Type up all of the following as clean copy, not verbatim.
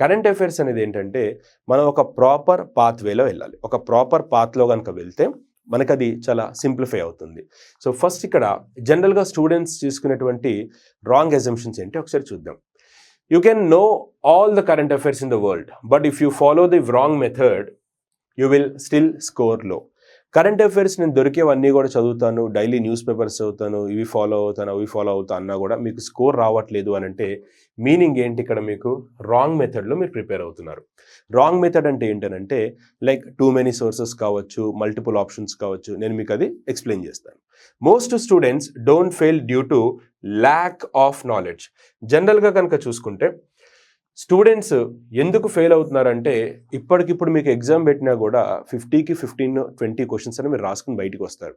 Current affairs అనేది ఏంటంటే మనం ఒక ప్రాపర్ పాత్వేలో వెళ్ళాలి. ఒక ప్రాపర్ పాత్లో కనుక వెళ్తే మనకది చాలా సింప్లిఫై అవుతుంది. సో ఫస్ట్ ఇక్కడ జనరల్గా స్టూడెంట్స్ తీసుకునేటువంటి రాంగ్ అజంప్షన్స్ ఏంటి ఒకసారి చూద్దాం. You can know all the current affairs in the world, but if you follow the wrong method you will still score low. Current affairs నేను దొరికేవన్నీ కూడా చదువుతాను, డైలీ న్యూస్ పేపర్స్ చదువుతాను, ఇవి ఫాలో అవుతాను అవి ఫాలో అవుతాను అన్నా కూడా మీకు స్కోర్ రావట్లేదు అని అంటే మీనింగ్ ఏంటి? ఇక్కడ మీకు రాంగ్ మెథడ్లో మీరు ప్రిపేర్ అవుతున్నారు. రాంగ్ మెథడ్ అంటే ఏంటనంటే లైక్ టూ మెనీ సోర్సెస్ కావచ్చు, మల్టిపుల్ ఆప్షన్స్ కావచ్చు. నేను మీకు అది ఎక్స్ప్లెయిన్ చేస్తాను. Most students don't fail due to lack of knowledge. జనరల్గా కనుక చూసుకుంటే స్టూడెంట్స్ ఎందుకు ఫెయిల్ అవుతున్నారంటే ఇప్పటికిప్పుడు మీకు ఎగ్జామ్ పెట్టినా కూడా 50కి 15-20 క్వశ్చన్స్ అని మీరు రాసుకుని బయటికి వస్తారు.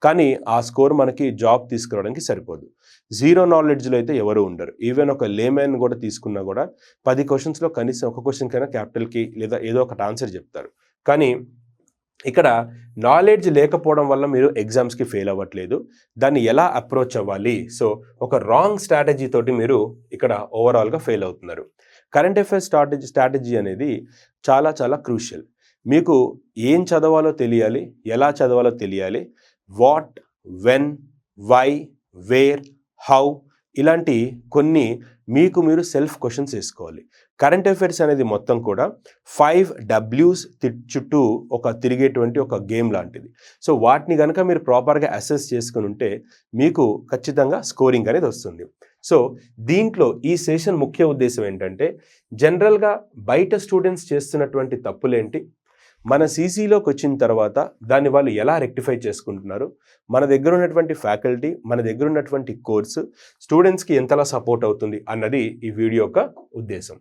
కానీ ఆ స్కోర్ మనకి జాబ్ తీసుకురావడానికి సరిపోదు. జీరో నాలెడ్జ్లో అయితే ఎవరు ఉండరు. ఈవెన్ ఒక లేమెన్ కూడా తీసుకున్నా కూడా 10 క్వశ్చన్స్లో కనీసం ఒక క్వశ్చన్ కైనా క్యాపిటల్కి లేదా ఏదో ఒకటి ఆన్సర్ చెప్తారు. కానీ ఇక్కడ నాలెడ్జ్ లేకపోవడం వల్ల మీరు ఎగ్జామ్స్కి ఫెయిల్ అవ్వట్లేదు. దాన్ని ఎలా అప్రోచ్ అవ్వాలి? సో ఒక రాంగ్ స్ట్రాటజీ తోటి మీరు ఇక్కడ ఓవరాల్గా ఫెయిల్ అవుతున్నారు. కరెంట్ అఫైర్స్ స్ట్రాటజీ అనేది చాలా చాలా క్రూషియల్. మీకు ఏం చదవాలో తెలియాలి, ఎలా చదవాలో తెలియాలి. What, when, why, where, how ఇలాంటి కొన్ని మీకు మీరు సెల్ఫ్ క్వశ్చన్స్ వేసుకోవాలి. కరెంట్ అఫైర్స్ అనేది మొత్తం కూడా 5 W's చుట్టూ తిరిగేటువంటి ఒక గేమ్ లాంటిది. సో వాటిని కనుక మీరు ప్రాపర్గా అసెస్ చేసుకుని ఉంటే మీకు ఖచ్చితంగా స్కోరింగ్ అనేది వస్తుంది. సో దీంట్లో ఈ సెషన్ ముఖ్య ఉద్దేశం ఏంటంటే జనరల్గా బయట స్టూడెంట్స్ చేస్తున్నటువంటి తప్పులేంటి, మన సీసీలోకి వచ్చిన తర్వాత దాన్ని వాళ్ళు ఎలా రెక్టిఫై చేసుకుంటున్నారు, మన దగ్గర ఉన్నటువంటి ఫ్యాకల్టీ, మన దగ్గర ఉన్నటువంటి కోర్సు స్టూడెంట్స్కి ఎంతలా సపోర్ట్ అవుతుంది అన్నది ఈ వీడియో యొక్క ఉద్దేశం.